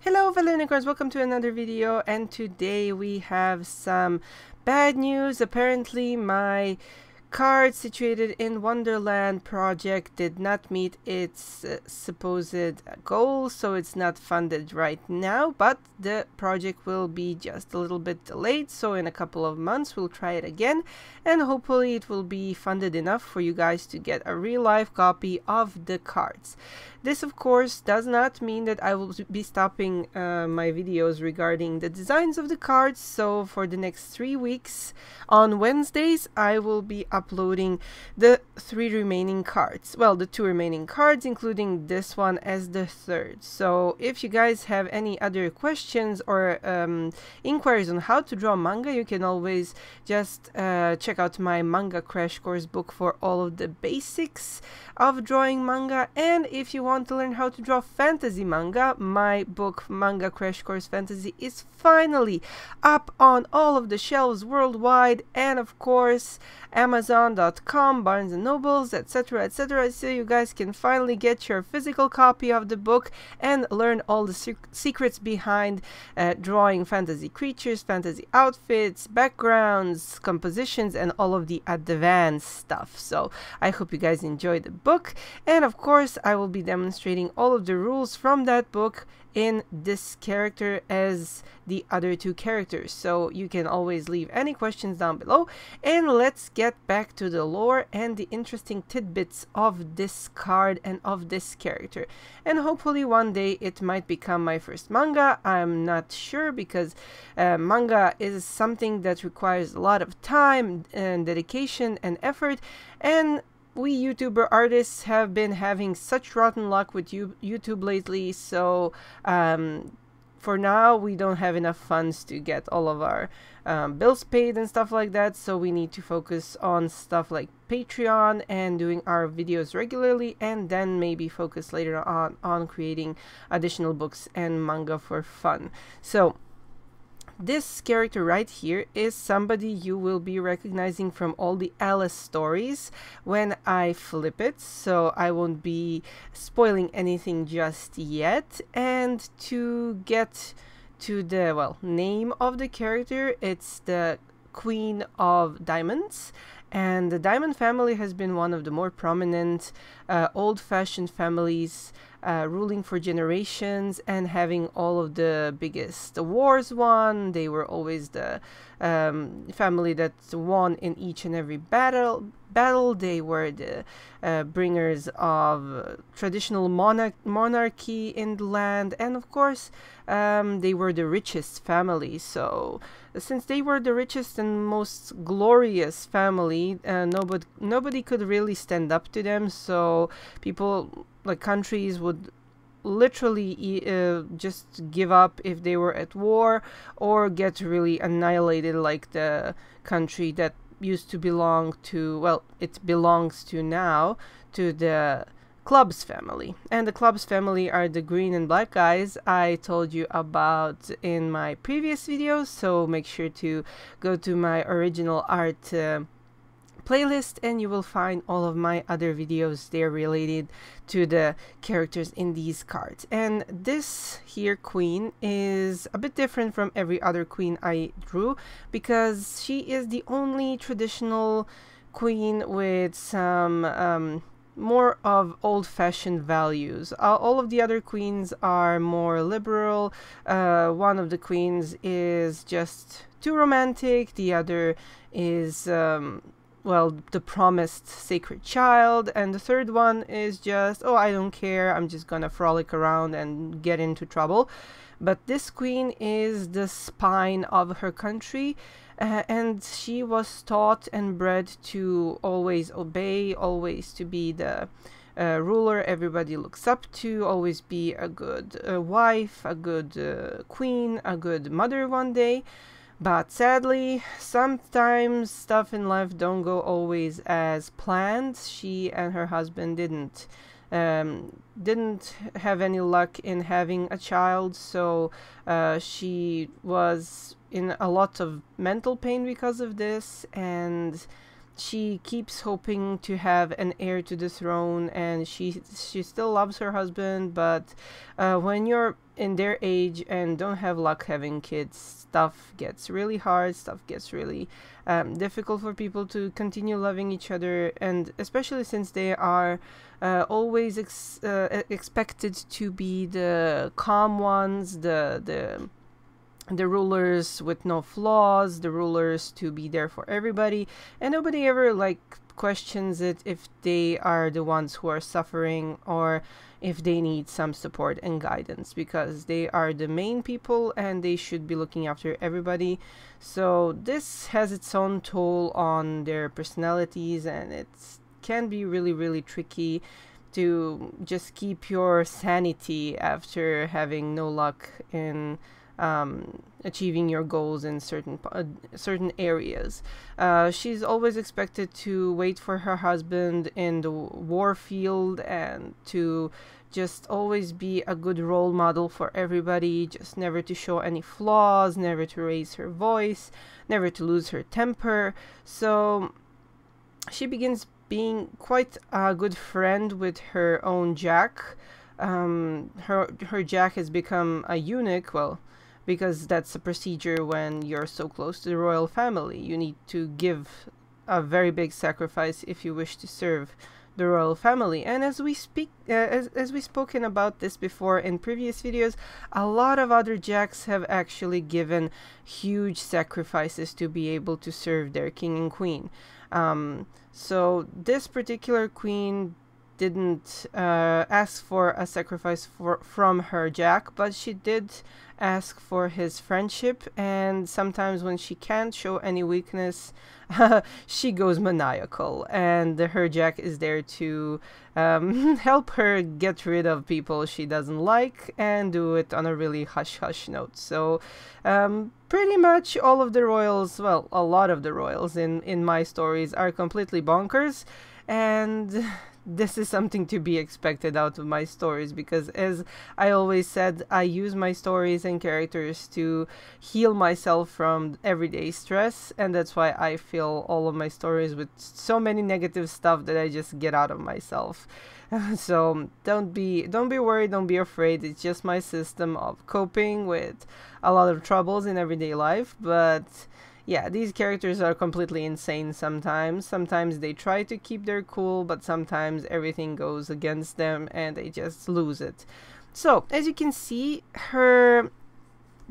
Hello fellow unicorns, welcome to another video, and today we have some bad news. Apparently my card situated in Wonderland project did not meet its supposed goal, so it's not funded right now, but the project will be just a little bit delayed, so in a couple of months we'll try it again, and hopefully it will be funded enough for you guys to get a real-life copy of the cards. This of course does not mean that I will be stopping my videos regarding the designs of the cards, so for the next 3 weeks on Wednesdays I will be uploading the 3 remaining cards. Well, the 2 remaining cards, including this one as the 3rd. So if you guys have any other questions or inquiries on how to draw manga, you can always just check out my manga crash course book for all of the basics of drawing manga. And if you want to learn how to draw fantasy manga, my book Manga Crash Course Fantasy is finally up on all of the shelves worldwide, and of course Amazon.com, Barnes & Nobles, etc, etc, so you guys can finally get your physical copy of the book and learn all the secrets behind drawing fantasy creatures, fantasy outfits, backgrounds, compositions, and all of the advanced stuff. So I hope you guys enjoy the book, and of course I will be demonstrating all of the rules from that book in this character as the other 2 characters, so you can always leave any questions down below. And let's get back to the lore and the interesting tidbits of this card and of this character, and hopefully one day it might become my first manga. I'm not sure, because manga is something that requires a lot of time and dedication and effort, and we YouTuber artists have been having such rotten luck with YouTube lately, so for now we don't have enough funds to get all of our bills paid and stuff like that, so we need to focus on stuff like Patreon and doing our videos regularly, and then maybe focus later on creating additional books and manga for fun. So this character right here is somebody you will be recognizing from all the Alice stories when I flip it, so I won't be spoiling anything just yet. And to get to the, well, name of the character, it's the Queen of Diamonds, and the Diamond family has been one of the more prominent old-fashioned families ruling for generations and having all of the biggest wars won. They were always the family that won in each and every battle. They were the bringers of traditional monarchy in the land, and of course they were the richest family. So since they were the richest and most glorious family, nobody could really stand up to them, so people, like countries, would literally just give up if they were at war, or get really annihilated, like the country that used to belong to, well, it belongs to now, to the Clubs family. And the Clubs family are the green and black guys I told you about in my previous videos, so make sure to go to my original art playlist and you will find all of my other videos there related to the characters in these cards. And this here queen is a bit different from every other queen I drew, because she is the only traditional queen with some more of old-fashioned values. All of the other queens are more liberal. One of the queens is just too romantic, the other is well, the promised sacred child, and the third one is just, oh, I don't care, I'm just gonna frolic around and get into trouble. But this queen is the spine of her country, and she was taught and bred to always obey, always to be the ruler everybody looks up to, always be a good wife, a good queen, a good mother one day. But sadly, sometimes stuff in life don't go always as planned. She and her husband didn't have any luck in having a child, so she was in a lot of mental pain because of this, and she keeps hoping to have an heir to the throne, and she still loves her husband, but when you're in their age and don't have luck having kids, stuff gets really hard, stuff gets really difficult for people to continue loving each other, and especially since they are always expected to be the calm ones, the rulers with no flaws, the rulers to be there for everybody, and nobody ever like questions it if they are the ones who are suffering or if they need some support and guidance, because they are the main people and they should be looking after everybody. So this has its own toll on their personalities, and it can be really tricky to just keep your sanity after having no luck in achieving your goals in certain areas. She's always expected to wait for her husband in the war field and to just always be a good role model for everybody, just never to show any flaws, never to raise her voice, never to lose her temper. So she begins being quite a good friend with her own Jack. Her Jack has become a eunuch, well, because that's a procedure when you're so close to the royal family. You need to give a very big sacrifice if you wish to serve the royal family. And as we spoken about this before in previous videos, a lot of other Jacks have actually given huge sacrifices to be able to serve their king and queen. So this particular queen didn't ask for a sacrifice from her Jack, but she did ask for his friendship, and sometimes when she can't show any weakness, she goes maniacal, and her Jack is there to help her get rid of people she doesn't like and do it on a really hush-hush note. So pretty much all of the royals, well, a lot of the royals in my stories are completely bonkers, and this is something to be expected out of my stories, because as I always said, I use my stories and characters to heal myself from everyday stress, and that's why I fill all of my stories with so many negative stuff that I just get out of myself. So don't be worried, don't be afraid. It's just my system of coping with a lot of troubles in everyday life. But yeah, these characters are completely insane sometimes. Sometimes they try to keep their cool, but sometimes everything goes against them and they just lose it. So, as you can see, her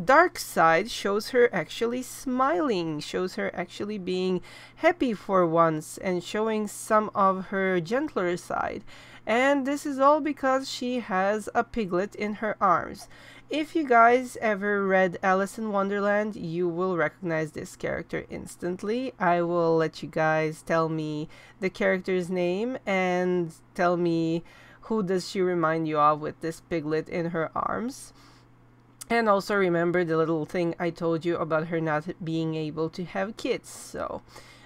dark side shows her actually smiling, shows her actually being happy for once, and showing some of her gentler side. And this is all because she has a piglet in her arms. If you guys ever read Alice in Wonderland, you will recognize this character instantly. I will let you guys tell me the character's name and tell me who does she remind you of with this piglet in her arms. And also remember the little thing I told you about her not being able to have kids. So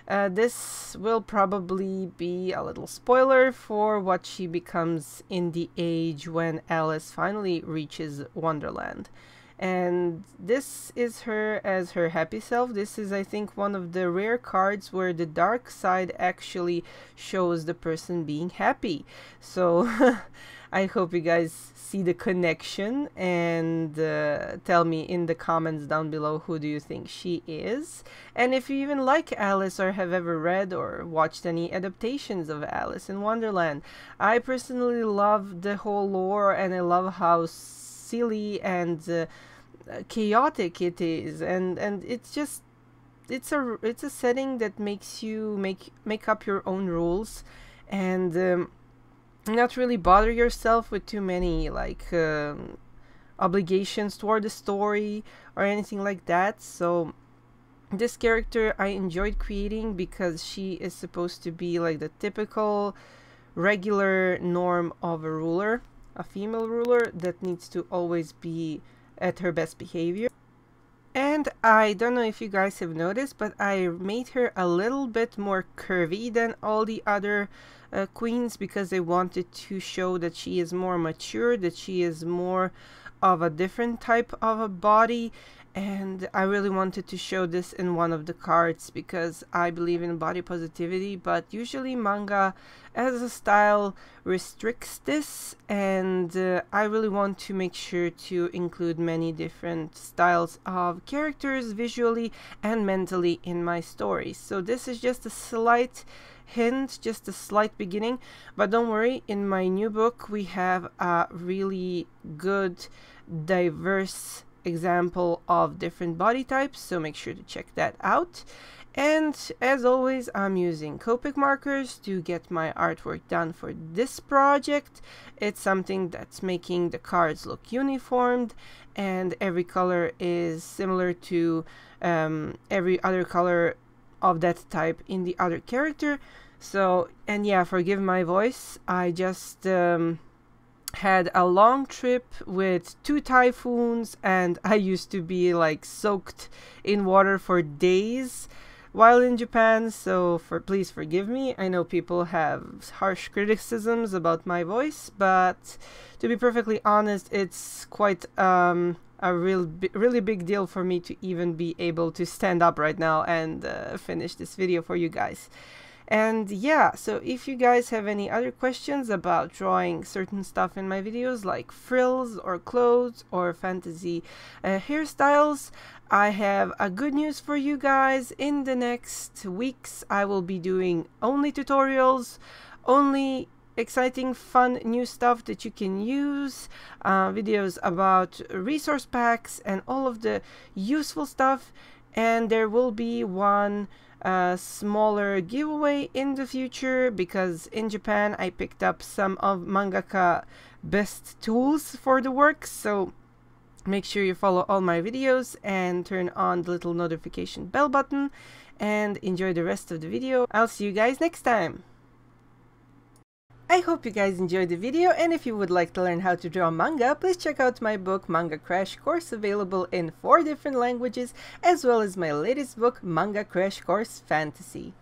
this will probably be a little spoiler for what she becomes in the age when Alice finally reaches Wonderland. And this is her as her happy self. This is, I think, one of the rare cards where the dark side actually shows the person being happy. So I hope you guys see the connection, and tell me in the comments down below who do you think she is. And if you even like Alice or have ever read or watched any adaptations of Alice in Wonderland. I personally love the whole lore, and I love how silly and chaotic it is, and it's just it's a setting that makes you make up your own rules and not really bother yourself with too many like obligations toward the story or anything like that. So this character I enjoyed creating because she is supposed to be like the typical regular norm of a ruler, a female ruler that needs to always be at her best behavior. And I don't know if you guys have noticed, but I made her a little bit more curvy than all the other queens, because I wanted to show that she is more mature, that she is more of a different type of a body, and I really wanted to show this in one of the cards because I believe in body positivity, but usually manga as a style restricts this, and I really want to make sure to include many different styles of characters visually and mentally in my stories. So this is just a slight hint, just a slight beginning, but don't worry, in my new book we have a really good diverse example of different body types, so make sure to check that out. And as always, I'm using Copic markers to get my artwork done for this project. It's something that's making the cards look uniformed, and every color is similar to every other color of that type in the other character. So, and yeah, forgive my voice, I just had a long trip with 2 typhoons, and I used to be like soaked in water for days while in Japan, so please forgive me. I know people have harsh criticisms about my voice, but to be perfectly honest, it's quite a really big deal for me to even be able to stand up right now and finish this video for you guys. And yeah, so if you guys have any other questions about drawing certain stuff in my videos, like frills or clothes or fantasy hairstyles, I have a good news for you guys. In the next weeks I will be doing only tutorials, only exciting fun new stuff that you can use, videos about resource packs and all of the useful stuff, and there will be one smaller giveaway in the future because in Japan I picked up some of mangaka best tools for the work, so make sure you follow all my videos and turn on the little notification bell button and enjoy the rest of the video. I'll see you guys next time. I hope you guys enjoyed the video, and if you would like to learn how to draw manga, please check out my book Manga Crash Course, available in 4 different languages, as well as my latest book Manga Crash Course Fantasy.